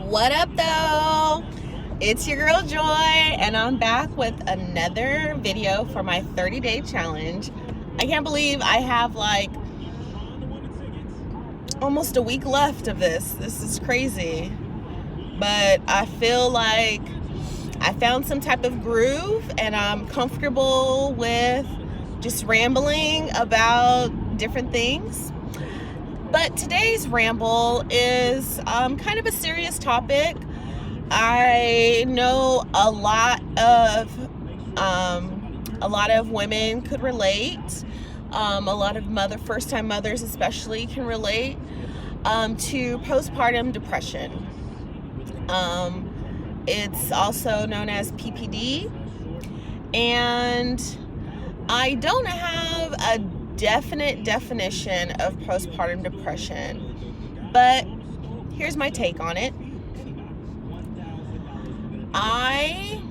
What up, though? It's your girl Joy, and I'm back with another video for my 30-day challenge. I can't believe I have like almost a week left of this. This is crazy. But I feel like I found some type of groove, and I'm comfortable with just rambling about different things. But today's ramble is kind of a serious topic. I know a lot of women could relate. A lot of first-time mothers especially can relate to postpartum depression. It's also known as PPD, and I don't have a definite definition of postpartum depression, but here's my take on it. I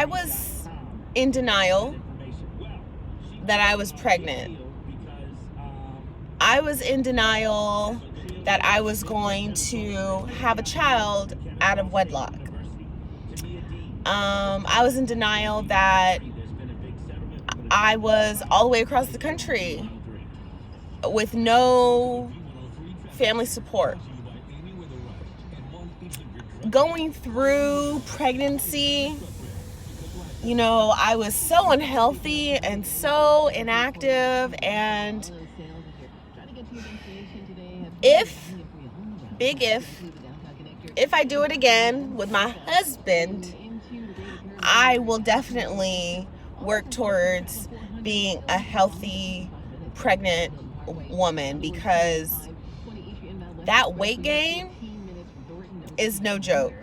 was in denial that I was pregnant. I was in denial that I was going to have a child out of wedlock. I was in denial that I was all the way across the country with no family support. Going through pregnancy, I was so unhealthy and so inactive, and if I do it again with my husband, I will definitely work towards being a healthy pregnant woman, because that weight gain is no joke,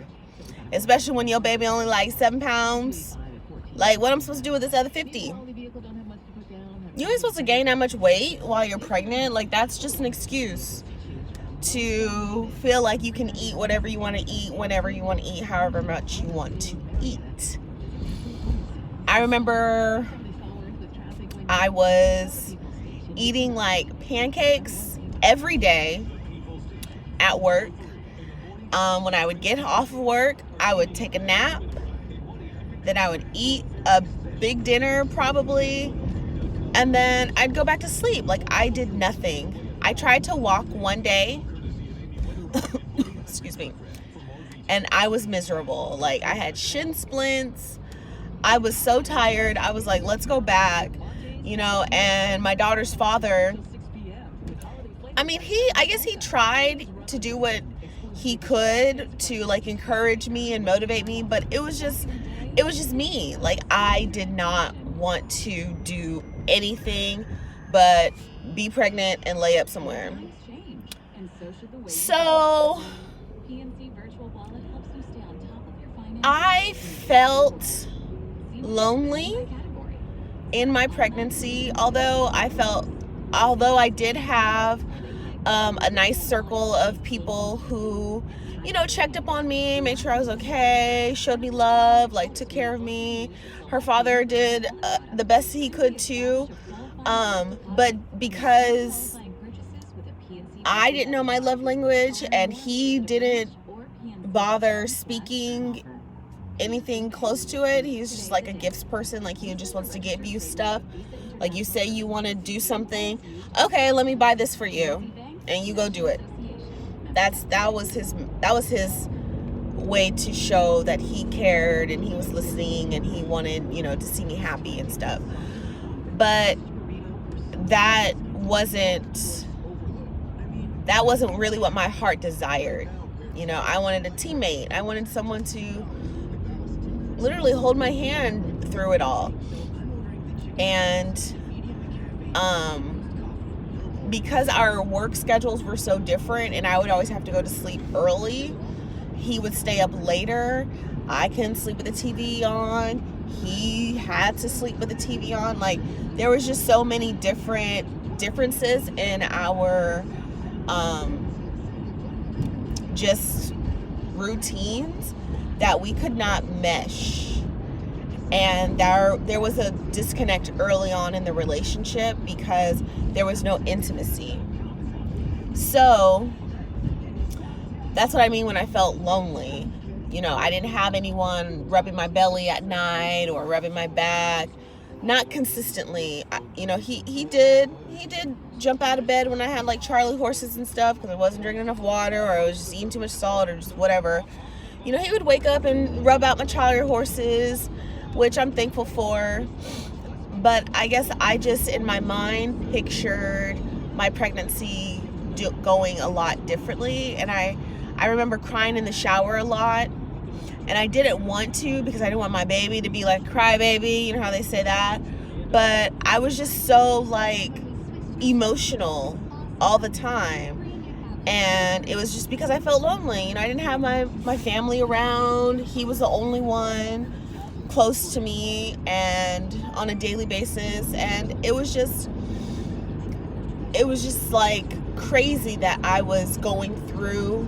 especially when your baby only like 7 pounds. Like, what I'm supposed to do with this other 50? You ain't supposed to gain that much weight while you're pregnant. Like, that's just an excuse to feel like you can eat whatever you want to eat, whenever you want to eat, however much you want to eat. I remember I was eating like pancakes every day at work. When I would get off of work, I would take a nap. Then I would eat a big dinner probably. And then I'd go back to sleep. Like, I did nothing. I tried to walk one day. Excuse me. And I was miserable. Like, I had shin splints. I was so tired. I was like, let's go back. And my daughter's father, I guess he tried to do what he could to like encourage me and motivate me, but it was just me. Like, I did not want to do anything but be pregnant and lay up somewhere. So I felt lonely in my pregnancy, although I did have a nice circle of people who, checked up on me, made sure I was okay, showed me love, like took care of me. Her father did the best he could too. But because I didn't know my love language and he didn't bother speaking anything close to it, he's just like a gifts person. Like, he just wants to give you stuff. Like, you say you want to do something, okay, let me buy this for you, and you go do it. That was his way to show that he cared and he was listening and he wanted, to see me happy and stuff. But that wasn't really what my heart desired. I wanted a teammate. I wanted someone to literally hold my hand through it all. And because our work schedules were so different and I would always have to go to sleep early, he would stay up later. I couldn't sleep with the TV on. He had to sleep with the TV on. Like, there was just so many differences in our just routines that we could not mesh. And there was a disconnect early on in the relationship because there was no intimacy. So That's what I mean when I felt lonely. You know, I didn't have anyone rubbing my belly at night or rubbing my back. Not consistently. You know, he did jump out of bed when I had like Charlie horses and stuff because I wasn't drinking enough water or I was just eating too much salt or just whatever. You know, he would wake up and rub out my Charlie horses, which I'm thankful for. But I guess I just, in my mind, pictured my pregnancy going a lot differently. And I remember crying in the shower a lot. And I didn't want to because I didn't want my baby to be like a crybaby. You know how they say that? But I was just so like emotional all the time. And it was just because I felt lonely. You know, I didn't have my family around. He was the only one close to me and on a daily basis. And it was just like crazy that I was going through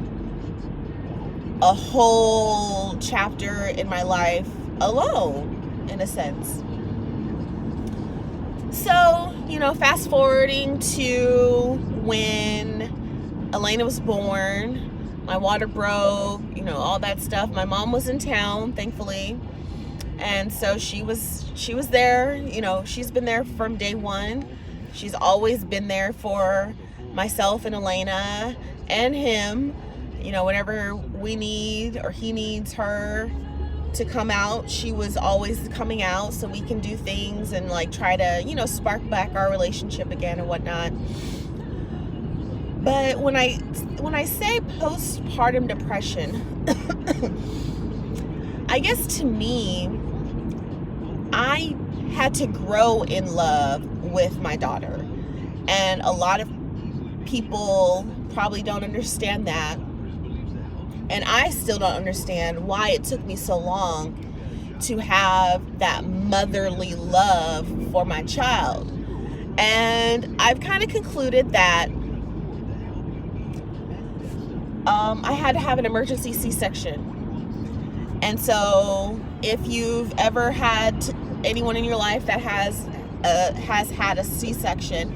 a whole chapter in my life alone, in a sense. So, you know, fast forwarding to when Elena was born, my water broke, you know, all that stuff. My mom was in town, thankfully. And so she was there, you know, she's been there from day one. She's always been there for myself and Elena and him. You know, whenever we need or he needs her to come out, she was always coming out so we can do things and like try to, you know, spark back our relationship again and whatnot. But when I say postpartum depression, I guess to me, I had to grow in love with my daughter. And a lot of people probably don't understand that. And I still don't understand why it took me so long to have that motherly love for my child. And I've kind of concluded that I had to have an emergency C-section. And so if you've ever had anyone in your life that has had a C-section,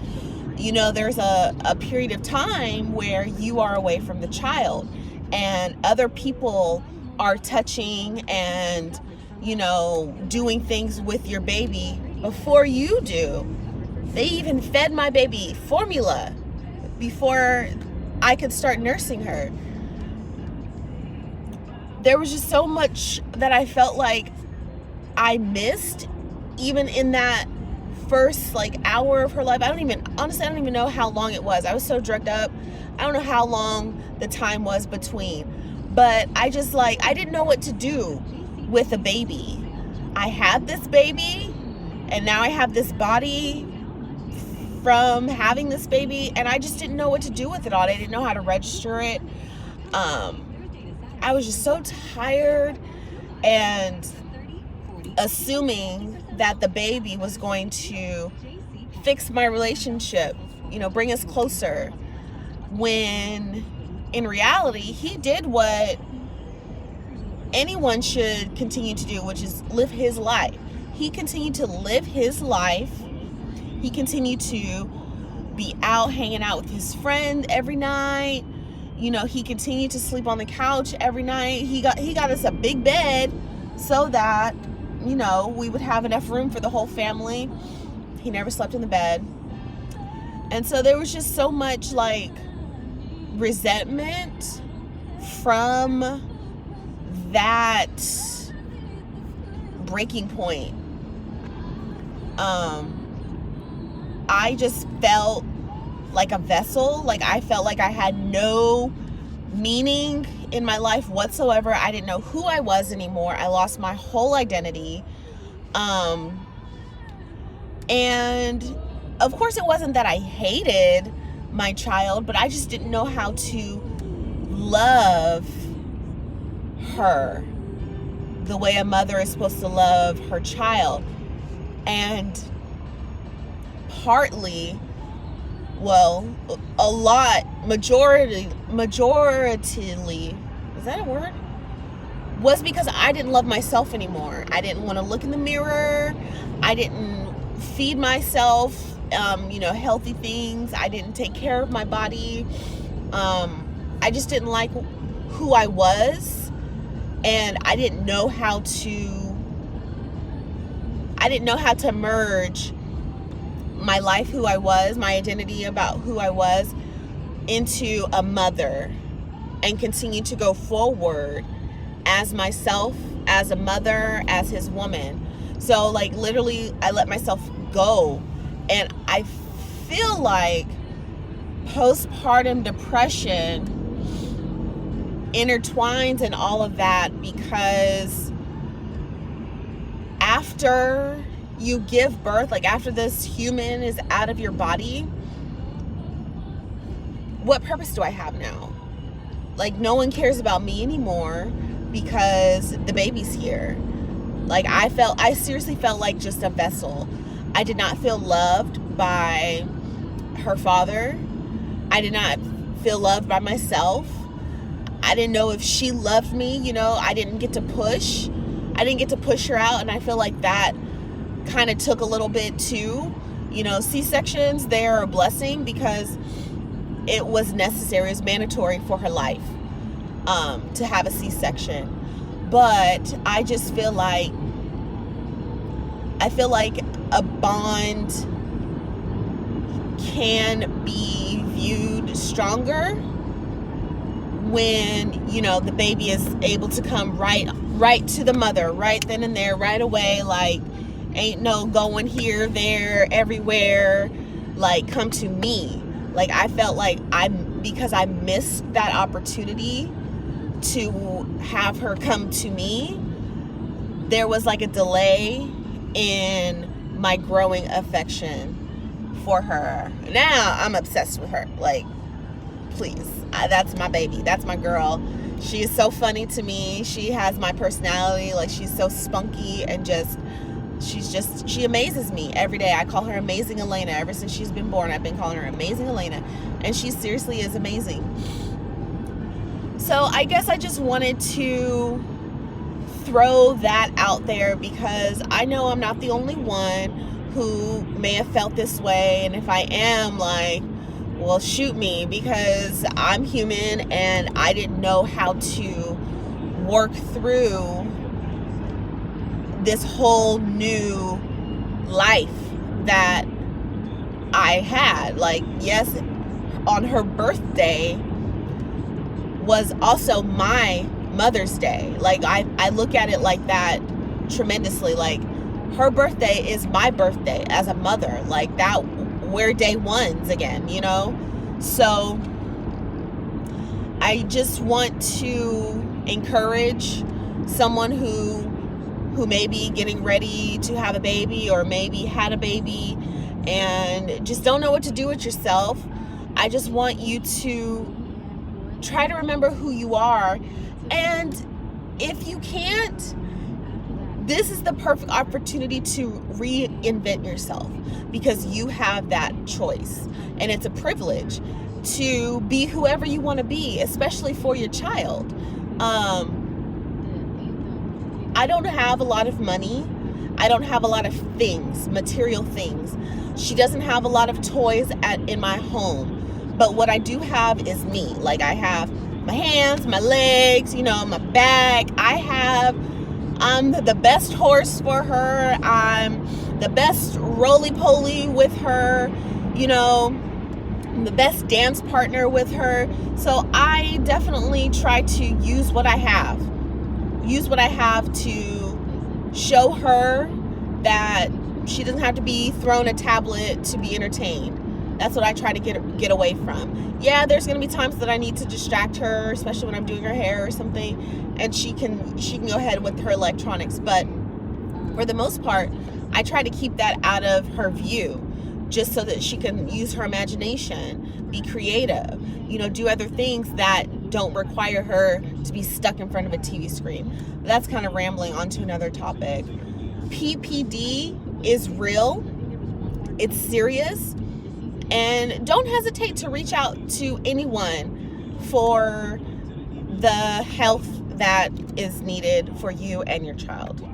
you know there's a period of time where you are away from the child. And other people are touching and, you know, doing things with your baby before you do. They even fed my baby formula before I could start nursing her. There was just so much that I felt like I missed, even in that first like hour of her life. Honestly, I don't even know how long it was. I was so drugged up. I don't know how long the time was between, but I didn't know what to do with a baby. I had this baby and now I have this body from having this baby, and I just didn't know what to do with it all. I didn't know how to register it. I was just so tired and assuming that the baby was going to fix my relationship, you know, bring us closer, when in reality he did what anyone should continue to do, which is live his life. He continued to live his life. He continued to be out hanging out with his friend every night. You know, he continued to sleep on the couch every night. He got us a big bed so that, you know, we would have enough room for the whole family. He never slept in the bed. And so there was just so much like resentment from that breaking point. I just felt like a vessel. Like I felt like I had no meaning in my life whatsoever. I didn't know who I was anymore. I lost my whole identity. And of course it wasn't that I hated my child, but I just didn't know how to love her the way a mother is supposed to love her child. And partly, well, a lot, majoritarily, is that a word? Was because I didn't love myself anymore. I didn't want to look in the mirror. I didn't feed myself, healthy things. I didn't take care of my body. I just didn't like who I was, and I didn't know how to merge my life, who I was, my identity about who I was, into a mother, and continue to go forward as myself, as a mother, as his woman. So like literally I let myself go, and I feel like postpartum depression intertwines in all of that, because after you give birth, like after this human is out of your body, what purpose do I have now? Like, no one cares about me anymore because the baby's here. Like, I seriously felt like just a vessel. I did not feel loved by her father. I did not feel loved by myself. I didn't know if she loved me, you know. I didn't get to push her out, and I feel like that kind of took a little bit too. You know, C-sections, they're a blessing because it was necessary, it was mandatory for her life to have a C-section. But I just feel like a bond can be viewed stronger when, you know, the baby is able to come right to the mother, right then and there, right away. Like, ain't no going here, there, everywhere. Like, come to me. Like, I felt like because I missed that opportunity to have her come to me, there was like a delay in my growing affection for her. Now I'm obsessed with her. Like, please, that's my baby, that's my girl. She is so funny to me. She has my personality. Like, she's so spunky and she amazes me every day. I call her Amazing Elena. Ever since she's been born, I've been calling her Amazing Elena, and she seriously is amazing. So I guess I just wanted to throw that out there, because I know I'm not the only one who may have felt this way. And if I am, like, well, shoot me, because I'm human and I didn't know how to work through this whole new life that I had. Like, yes, on her birthday was also my Mother's Day. Like, I look at it like that tremendously. Like, her birthday is my birthday as a mother. Like, that, we're day ones again, you know? So I just want to encourage someone who may be getting ready to have a baby, or maybe had a baby and just don't know what to do with yourself. I just want you to try to remember who you are. And if you can't, this is the perfect opportunity to reinvent yourself, because you have that choice. And it's a privilege to be whoever you want to be, especially for your child. I don't have a lot of money. I don't have a lot of things, material things. She doesn't have a lot of toys in my home. But what I do have is me. Like, I have my hands, my legs, you know, my back. I'm the best horse for her. I'm the best roly-poly with her. You know, I'm the best dance partner with her. So I definitely try to use what I have. Use what I have to show her that she doesn't have to be thrown a tablet to be entertained. That's what I try to get away from. Yeah, there's gonna be times that I need to distract her, especially when I'm doing her hair or something, and she can go ahead with her electronics. But for the most part, I try to keep that out of her view, just so that she can use her imagination, be creative, you know, do other things that don't require her to be stuck in front of a TV screen. That's kind of rambling onto another topic. PPD is real. It's serious. And don't hesitate to reach out to anyone for the health that is needed for you and your child.